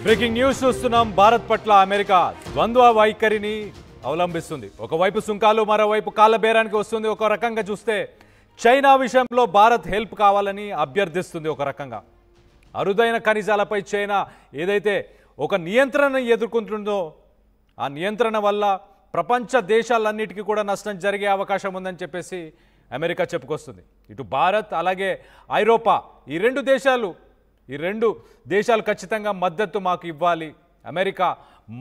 Breaking news చూస్తున్నాం. భారత్ పట్ల America ద్వంద్వ వైఖరిని అవలంబిస్తుంది. ఒకవైపు సుంకాలు, మరోవైపు కాళ్ళ బేరానికి వస్తుంది. ఒక రకంగా చూస్తే చైనా విషయంలో భారత్ హెల్ప్ కావాలని అభ్యర్థిస్తుంది. ఒక రకంగా అరుదైన ఖనిజాలపై చైనా ఏదైతే ఒక నియంత్రణ ఎదుర్కొంటుందో ఆ నియంత్రణ వల్ల ప్రపంచ దేశాలన్నిటికీ కూడా నష్టం జరిగే అవకాశం ఉందని చెప్పేసి అమెరికా చెప్పుకొస్తుంది. ఇటు భారత్ అలాగే ఐరోపా ఈ రెండు దేశాలు ఖచ్చితంగా మద్దతు మాకు ఇవ్వాలి. అమెరికా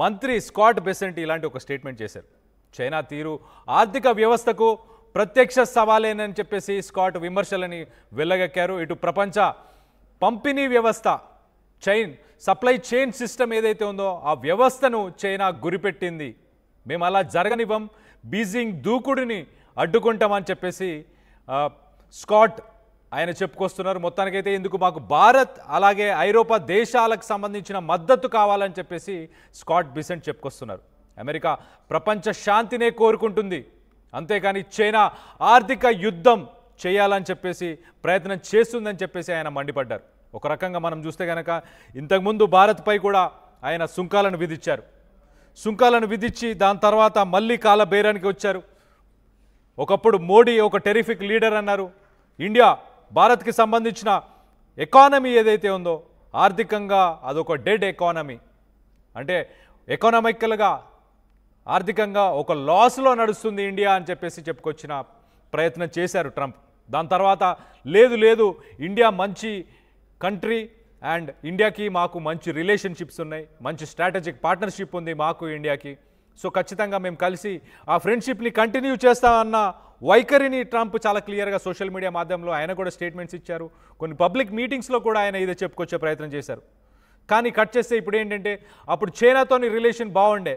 మంత్రి స్కాట్ బెసెంట్ ఇలాంటి ఒక స్టేట్మెంట్ చేశారు. చైనా తీరు ఆర్థిక వ్యవస్థకు ప్రత్యక్ష సవాలేనని చెప్పేసి స్కాట్ విమర్శలని వెళ్ళగక్కారు. ఇటు ప్రపంచ పంపిణీ వ్యవస్థ సప్లై చైన్ సిస్టమ్ ఏదైతే ఉందో ఆ వ్యవస్థను చైనా గురిపెట్టింది. మేము అలా జరగనివ్వం, బీజింగ్ దూకుడిని అడ్డుకుంటామని చెప్పేసి స్కాట్ ఆయన చెప్పుకొస్తున్నారు. మొత్తానికైతే ఇందుకు మాకు భారత్ అలాగే ఐరోపా దేశాలకు సంబంధించిన మద్దతు కావాలని చెప్పేసి స్కాట్ బెసెంట్ చెప్పుకొస్తున్నారు. అమెరికా ప్రపంచ శాంతినే కోరుకుంటుంది, అంతేకాని చైనా ఆర్థిక యుద్ధం చేయాలని చెప్పేసి ప్రయత్నం చేస్తుందని చెప్పేసి ఆయన మండిపడ్డారు. ఒక రకంగా మనం చూస్తే కనుక ఇంతకుముందు భారత్పై కూడా ఆయన సుంకాలను విధించారు. సుంకాలను విధించి దాని తర్వాత మళ్ళీ కాల బేరానికి వచ్చారు. ఒకప్పుడు మోడీ ఒక టెరిఫిక్ లీడర్ అన్నారు. ఇండియా భారత్కి సంబంధించిన ఎకానమీ ఏదైతే ఉందో ఆర్థికంగా అదొక డెడ్ ఎకానమీ, అంటే ఎకనామికల్గా ఆర్థికంగా ఒక లాస్లో నడుస్తుంది ఇండియా అని చెప్పేసి చెప్పుకొచ్చిన ప్రయత్నం చేశారు ట్రంప్. దాని తర్వాత లేదు ఇండియా మంచి కంట్రీ అండ్ ఇండియాకి మాకు మంచి రిలేషన్షిప్స్ ఉన్నాయి, మంచి స్ట్రాటజిక్ పార్ట్నర్షిప్ ఉంది మాకు ఇండియాకి, సో ఖచ్చితంగా మేము కలిసి ఆ ఫ్రెండ్షిప్ని కంటిన్యూ చేస్తామన్న వైఖరిని ట్రంప్ చాలా క్లియర్గా సోషల్ మీడియా మాధ్యమంలో ఆయన కూడా స్టేట్మెంట్స్ ఇచ్చారు. కొన్ని పబ్లిక్ మీటింగ్స్లో కూడా ఆయన ఇదే చెప్పుకొచ్చే ప్రయత్నం చేశారు. కానీ కట్ చేస్తే ఇప్పుడు ఏంటంటే అప్పుడు చైనాతోని రిలేషన్ బాగుండే,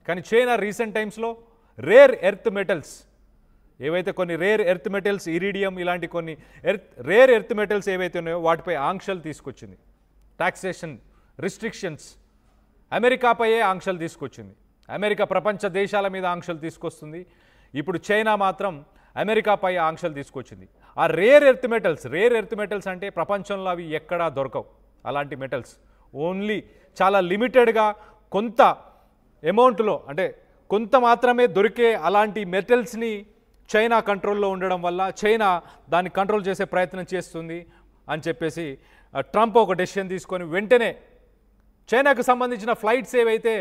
కానీ చైనా రీసెంట్ టైమ్స్లో రేర్ ఎర్త్ మెటల్స్ ఏవైతే కొన్ని రేర్ ఎర్త్ మెటల్స్ ఇరీడియం ఇలాంటి కొన్ని రేర్ ఎర్త్ మెటల్స్ ఏవైతే ఉన్నాయో వాటిపై ఆంక్షలు తీసుకొచ్చింది. టాక్సేషన్ రిస్ట్రిక్షన్స్ అమెరికాపైయే ఆంక్షలు తీసుకొచ్చింది. అమెరికా ప్రపంచ దేశాల మీద ఆంక్షలు తీసుకొస్తుంది. ఇప్పుడు చైనా మాత్రం అమెరికాపై ఆంక్షలు తీసుకొచ్చింది. ఆ రేర్ ఎర్త్ మెటల్స్ అంటే ప్రపంచంలో అవి ఎక్కడా దొరకవు. అలాంటి మెటల్స్ ఓన్లీ చాలా లిమిటెడ్గా కొంత అమౌంట్లో అంటే కొంత మాత్రమే దొరికే అలాంటి మెటల్స్ని చైనా కంట్రోల్లో ఉండడం వల్ల చైనా దాన్ని కంట్రోల్ చేసే ప్రయత్నం చేస్తుంది అని చెప్పేసి ట్రంప్ ఒక డెసిషన్ తీసుకొని వెంటనే చైనాకు సంబంధించిన ఫ్లైట్స్ ఏవైతే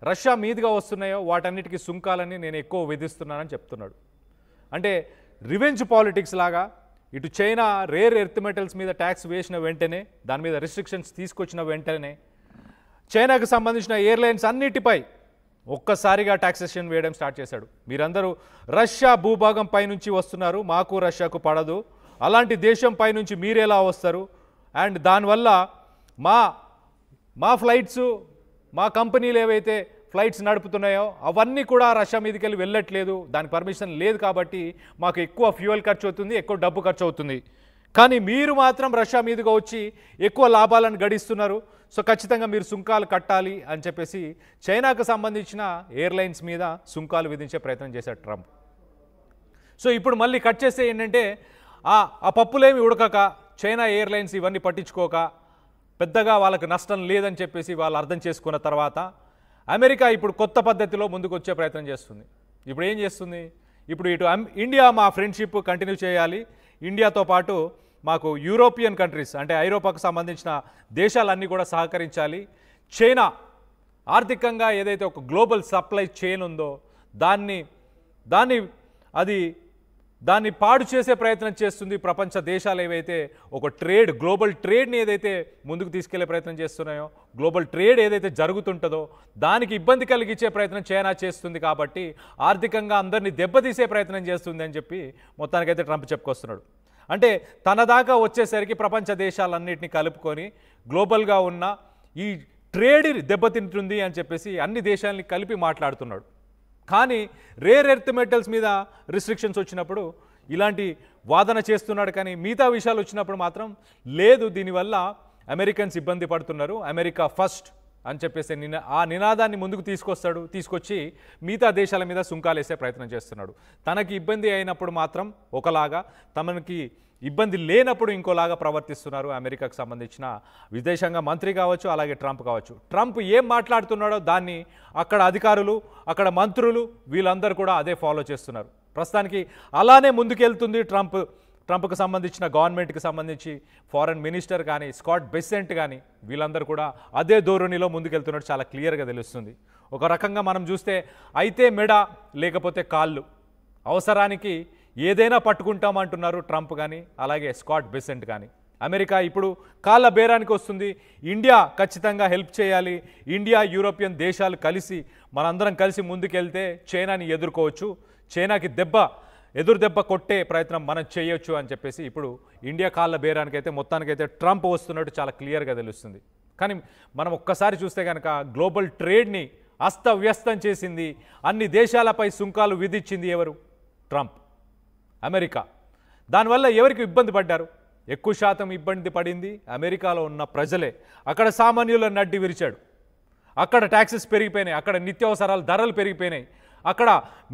రష్యా మీదుగా వస్తున్నాయో వాటన్నిటికీ సుంకాలని నేను ఎక్కువ విధిస్తున్నానని చెప్తున్నాడు. అంటే రివెంజ్ పాలిటిక్స్ లాగా ఇటు చైనా రేర్ ఎర్త్ మెటల్స్ మీద ట్యాక్స్ వేసిన వెంటనే, దాని మీద రిస్ట్రిక్షన్స్ తీసుకొచ్చిన వెంటనే చైనాకు సంబంధించిన ఎయిర్లైన్స్ అన్నిటిపై ఒక్కసారిగా ట్యాక్సేషన్ వేయడం స్టార్ట్ చేశాడు. మీరందరూ రష్యా భూభాగం పైనుంచి వస్తున్నారు, మాకు రష్యాకు పడదు, అలాంటి దేశం పైనుంచి మీరెలా వస్తారు, అండ్ దానివల్ల మా ఫ్లైట్స్ మా కంపెనీలు ఏవైతే ఫ్లైట్స్ నడుపుతున్నాయో అవన్నీ కూడా రష్యా మీదకి వెళ్ళి వెళ్ళట్లేదు, దానికి పర్మిషన్ లేదు, కాబట్టి మాకు ఎక్కువ ఫ్యూయల్ ఖర్చు అవుతుంది, ఎక్కువ డబ్బు ఖర్చు అవుతుంది, కానీ మీరు మాత్రం రష్యా మీదుగా వచ్చి ఎక్కువ లాభాలను గడిస్తున్నారు, సో ఖచ్చితంగా మీరు సుంకాలు కట్టాలి అని చెప్పేసి చైనాకు సంబంధించిన ఎయిర్లైన్స్ మీద సుంకాలు విధించే ప్రయత్నం చేశాడు ట్రంప్. సో ఇప్పుడు మళ్ళీ కట్ చేస్తే ఏంటంటే ఆ పప్పులేమి ఉడకక చైనా ఎయిర్లైన్స్ ఇవన్నీ పట్టించుకోక పెద్దగా వాళ్ళకి నష్టం లేదని చెప్పేసి వాళ్ళు అర్థం చేసుకున్న తర్వాత అమెరికా ఇప్పుడు కొత్త పద్ధతిలో ముందుకు వచ్చే ప్రయత్నం చేస్తుంది. ఇప్పుడు ఏం చేస్తుంది, ఇప్పుడు ఇటు ఇండియా మా ఫ్రెండ్షిప్ కంటిన్యూ చేయాలి, ఇండియాతో పాటు మాకు యూరోపియన్ కంట్రీస్ అంటే ఐరోపాకు సంబంధించిన దేశాలన్నీ కూడా సహకరించాలి, చైనా ఆర్థికంగా ఏదైతే ఒక గ్లోబల్ సప్లై చైన్ ఉందో దాన్ని పాడు చేసే ప్రయత్నం చేస్తుంది. ప్రపంచ దేశాలు ఏవైతే ఒక గ్లోబల్ ట్రేడ్ని ఏదైతే ముందుకు తీసుకెళ్లే ప్రయత్నం చేస్తున్నాయో, గ్లోబల్ ట్రేడ్ ఏదైతే జరుగుతుంటుందో దానికి ఇబ్బంది కలిగించే ప్రయత్నం చైనా చేస్తుంది, కాబట్టి ఆర్థికంగా అందరినీ దెబ్బతీసే ప్రయత్నం చేస్తుంది అని చెప్పి మొత్తానికైతే ట్రంప్ చెప్పుకొస్తున్నాడు. అంటే తన దాకా వచ్చేసరికి ప్రపంచ దేశాలన్నింటినీ కలుపుకొని గ్లోబల్గా ఉన్న ఈ ట్రేడ్ దెబ్బతింటుంది అని చెప్పేసి అన్ని దేశాలని కలిపి మాట్లాడుతున్నాడు. కానీ రేర్ ఎర్త్ మెటల్స్ మీద రిస్ట్రిక్షన్స్ వచ్చినప్పుడు ఇలాంటి వాదన చేస్తున్నాడు, కానీ మిగతా విషయాలు వచ్చినప్పుడు మాత్రం లేదు, దీనివల్ల అమెరికన్స్ ఇబ్బంది పడుతున్నారు, అమెరికా ఫస్ట్ అని చెప్పేసి ఆ నినాదాన్ని ముందుకు తీసుకొచ్చి మిగతా దేశాల మీద సుంకాలు వేసే ప్రయత్నం చేస్తున్నాడు. తనకి ఇబ్బంది అయినప్పుడు మాత్రం ఒకలాగా, తనకి ఇబ్బంది లేనప్పుడు ఇంకోలాగా ప్రవర్తిస్తున్నారు అమెరికాకు సంబంధించిన విదేశాంగ మంత్రి కావచ్చు, అలాగే ట్రంప్ కావచ్చు. ట్రంప్ ఏం మాట్లాడుతున్నాడో దాన్ని అక్కడ అధికారులు, అక్కడ మంత్రులు వీళ్ళందరూ కూడా అదే ఫాలో చేస్తున్నారు. ప్రస్తుతానికి అలానే ముందుకెళ్తుంది ట్రంప్కి సంబంధించిన గవర్నమెంట్కి సంబంధించి ఫారెన్ మినిస్టర్ కానీ, స్కాట్ బెసెంట్ కానీ వీళ్ళందరూ కూడా అదే ధోరణిలో ముందుకెళ్తున్నట్టు చాలా క్లియర్గా తెలుస్తుంది. ఒక రకంగా మనం చూస్తే అయితే మెడ లేకపోతే కాళ్ళు, అవసరానికి ఏదైనా పట్టుకుంటామంటున్నారు ట్రంప్ కానీ, అలాగే స్కాట్ బెసెంట్ కానీ. అమెరికా ఇప్పుడు కాళ్ళ బేరానికి వస్తుంది. ఇండియా ఖచ్చితంగా హెల్ప్ చేయాలి. ఇండియా, యూరోపియన్ దేశాలు కలిసి మనందరం కలిసి ముందుకెళ్తే చైనాని ఎదుర్కోవచ్చు, చైనాకి ఎదురు దెబ్బ కొట్టే ప్రయత్నం మనం చేయొచ్చు అని చెప్పేసి ఇప్పుడు ఇండియా కాళ్ళ బేరానికైతే మొత్తానికైతే ట్రంప్ వస్తున్నట్టు చాలా క్లియర్గా తెలుస్తుంది. కానీ మనం ఒక్కసారి చూస్తే కనుక గ్లోబల్ ట్రేడ్ని అస్తవ్యస్తం చేసింది, అన్ని దేశాలపై సుంకాలు విధించింది ఎవరు? Trump, America. దానివల్ల ఎవరికి ఇబ్బంది పడ్డారు? ఎక్కువ శాతం ఇబ్బంది పడింది అమెరికాలో ఉన్న ప్రజలే. అక్కడ సామాన్యుల నడ్డి విరిచాడు, అక్కడ ట్యాక్సెస్ పెరిగిపోయినాయి, అక్కడ నిత్యావసరాల ధరలు పెరిగిపోయినాయి, అక్కడ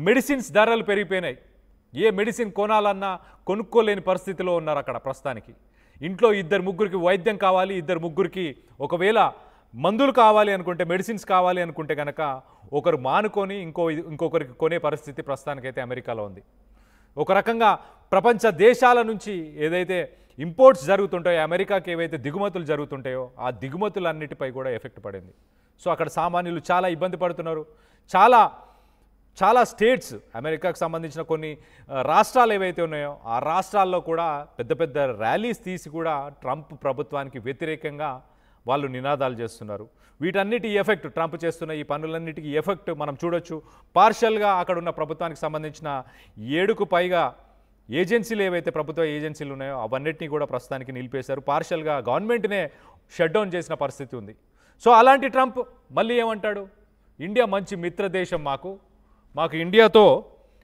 మెడిసిన్స్ ధరలు పెరిగిపోయినాయి. ఏ మెడిసిన్ కొనాలన్నా కొనుక్కోలేని పరిస్థితిలో ఉన్నారు అక్కడ ప్రస్తుతానికి. ఇంట్లో 2-3 వైద్యం కావాలి, 2-3 ఒకవేళ మందులు కావాలి అనుకుంటే, మెడిసిన్స్ కావాలి అనుకుంటే కనుక ఒకరు మానుకొని ఇంకొకరికి కొనే పరిస్థితి ప్రస్తుతానికైతే అమెరికాలో ఉంది. ఒక రకంగా ప్రపంచ దేశాల నుంచి ఏదైతే ఇంపోర్ట్స్ జరుగుతుంటాయో, అమెరికాకి ఏవైతే దిగుమతులు జరుగుతుంటాయో ఆ దిగుమతులన్నిటిపై కూడా ఎఫెక్ట్ పడింది. సో అక్కడ సామాన్యులు చాలా ఇబ్బంది పడుతున్నారు. చాలా స్టేట్స్, అమెరికాకు సంబంధించిన కొన్ని రాష్ట్రాలు ఏవైతే ఉన్నాయో ఆ రాష్ట్రాల్లో కూడా పెద్ద ర్యాలీస్ తీసి కూడా ట్రంప్ ప్రభుత్వానికి వ్యతిరేకంగా వాళ్ళు నినాదాలు చేస్తున్నారు. వీటన్నిటి ఎఫెక్ట్, ట్రంప్ చేస్తున్న ఈ పనులన్నిటికీ ఎఫెక్ట్ మనం చూడొచ్చు. పార్షల్గా అక్కడ ఉన్న ప్రభుత్వానికి సంబంధించిన 7కు పైగా ఏజెన్సీలు ఏవైతే ప్రభుత్వ ఏజెన్సీలు ఉన్నాయో అవన్నిటినీ కూడా ప్రస్తుతానికి నిలిపేశారు. పార్షల్గా గవర్నమెంట్నే షట్ డౌన్ చేసిన పరిస్థితి ఉంది. సో అలాంటి ట్రంప్ మళ్ళీ ఏమంటాడు? ఇండియా మంచి మిత్ర దేశం, మాకు ఇండియాతో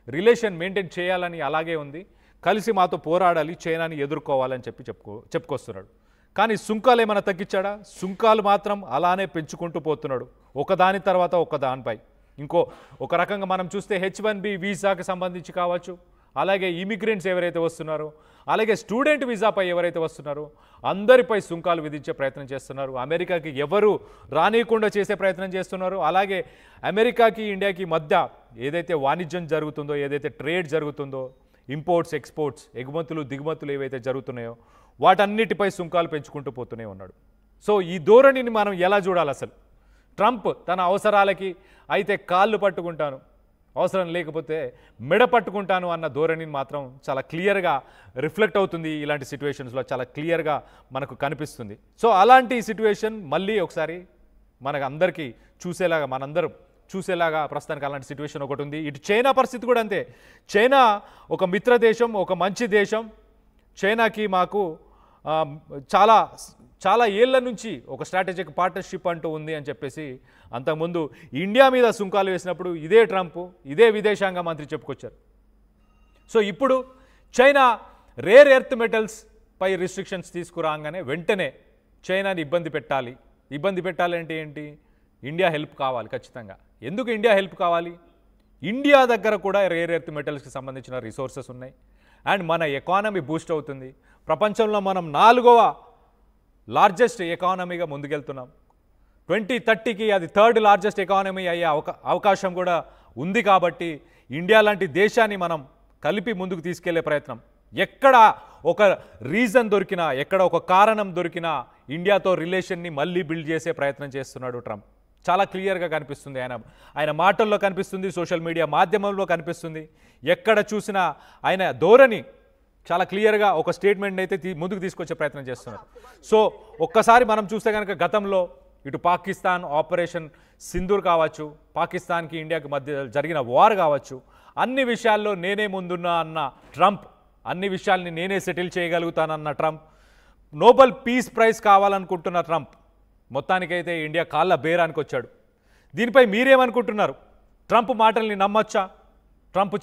రిలేషన్ మెయింటైన్ చేయాలని అలాగే ఉంది, కలిసి మాతో పోరాడాలి, చైనాని ఎదుర్కోవాలని చెప్పుకొస్తున్నాడు. కానీ సుంకాలు ఏమైనా తగ్గించాడా? సుంకాలు మాత్రం అలానే పెంచుకుంటూ పోతున్నాడు, ఒకదాని తర్వాత ఒకదానిపై. ఒక రకంగా మనం చూస్తే H1B వీసాకి సంబంధించి కావచ్చు, అలాగే ఇమిగ్రెంట్స్ ఎవరైతే వస్తున్నారో, అలాగే స్టూడెంట్ వీసాపై ఎవరైతే వస్తున్నారో అందరిపై సుంకాలు విధించే ప్రయత్నం చేస్తున్నారు. అమెరికాకి ఎవరు రానియకుండా చేసే ప్రయత్నం చేస్తున్నారు. అలాగే అమెరికాకి ఇండియాకి మధ్య ఏదైతే వాణిజ్యం జరుగుతుందో, ఏదైతే ట్రేడ్ జరుగుతుందో, ఇంపోర్ట్స్ ఎక్స్పోర్ట్స్, ఎగుమతులు దిగుమతులు ఏవైతే జరుగుతున్నాయో వాటన్నిటిపై సుంకాలు పెంచుకుంటూ పోతూనే ఉన్నాడు. సో ఈ ధోరణిని మనం ఎలా చూడాలి? అసలు ట్రంప్ తన అవసరాలకి అయితే కాళ్ళు పట్టుకుంటాను, అవసరం లేకపోతే మెడ పట్టుకుంటాను అన్న ధోరణిని మాత్రం చాలా క్లియర్గా రిఫ్లెక్ట్ అవుతుంది. ఇలాంటి సిచ్యువేషన్స్లో చాలా క్లియర్గా మనకు కనిపిస్తుంది. సో అలాంటి సిచ్యువేషన్ మళ్ళీ ఒకసారి మనకు అందరికీ మనందరం చూసేలాగా ప్రస్తుతానికి అలాంటి సిచ్యువేషన్ ఒకటి ఉంది. ఇటు చైనా పరిస్థితి కూడా అంతే. చైనా ఒక మిత్ర దేశం, ఒక మంచి దేశం. చైనాకి మాకు చాలా ఏళ్ల నుంచి ఒక స్ట్రాటజిక్ పార్ట్నర్షిప్ అంటూ ఉంది అని చెప్పేసి అంతకుముందు ఇండియా మీద సుంకాలు వేసినప్పుడు ఇదే ట్రంప్, ఇదే విదేశాంగ మంత్రి చెప్పుకొచ్చారు. సో ఇప్పుడు చైనా రేర్ ఎర్త్ మెటల్స్ పై రిస్ట్రిక్షన్స్ తీసుకురాగానే వెంటనే చైనాని ఇబ్బంది పెట్టాలి అంటే ఏంటి? ఇండియా హెల్ప్ కావాలి ఖచ్చితంగా. ఎందుకు ఇండియా హెల్ప్ కావాలి? ఇండియా దగ్గర కూడా రేర్ ఎర్త్ మెటల్స్కి సంబంధించిన రిసోర్సెస్ ఉన్నాయి అండ్ మన ఎకానమీ బూస్ట్ అవుతుంది. ప్రపంచంలో మనం 4వ లార్జెస్ట్ ఎకానమీగా ముందుకెళ్తున్నాం. 2030కి అది 3rd లార్జెస్ట్ ఎకానమీ అయ్యే అవకాశం కూడా ఉంది. కాబట్టి ఇండియా లాంటి దేశాన్ని మనం కలిపి ముందుకు తీసుకెళ్లే ప్రయత్నం, ఎక్కడ ఒక రీజన్ దొరికినా, ఎక్కడ ఒక కారణం దొరికినా ఇండియాతో రిలేషన్ని మళ్ళీ బిల్డ్ చేసే ప్రయత్నం చేస్తున్నాడు ట్రంప్. చాలా క్లియర్గా కనిపిస్తుంది, ఆయన మాటల్లో కనిపిస్తుంది, సోషల్ మీడియా మాధ్యమంలో కనిపిస్తుంది. ఎక్కడ చూసినా ఆయన ధోరణి చాలా క్లియర్గా ఒక స్టేట్మెంట్ అయితే ముందుకు తీసుకొచ్చే ప్రయత్నం చేస్తున్నారు. సో ఒక్కసారి మనం చూస్తే కనుక గతంలో ఇటు పాకిస్తాన్ ఆపరేషన్ సింధూర్ కావచ్చు, పాకిస్తాన్కి ఇండియాకి మధ్య జరిగిన వార్ కావచ్చు, అన్ని విషయాల్లో నేనే ముందున్నా అన్న ట్రంప్, అన్ని విషయాల్ని నేనే సెటిల్ చేయగలుగుతానన్న ట్రంప్, నోబెల్ పీస్ ప్రైజ్ కావాలనుకుంటున్న ట్రంప్ మొత్తానికైతే ఇండియా కాళ్ళ బేరానికి వచ్చాడు. దీనిపై మీరేమనుకుంటున్నారు? ట్రంప్ మాటల్ని నమ్మొచ్చా? ట్రంప్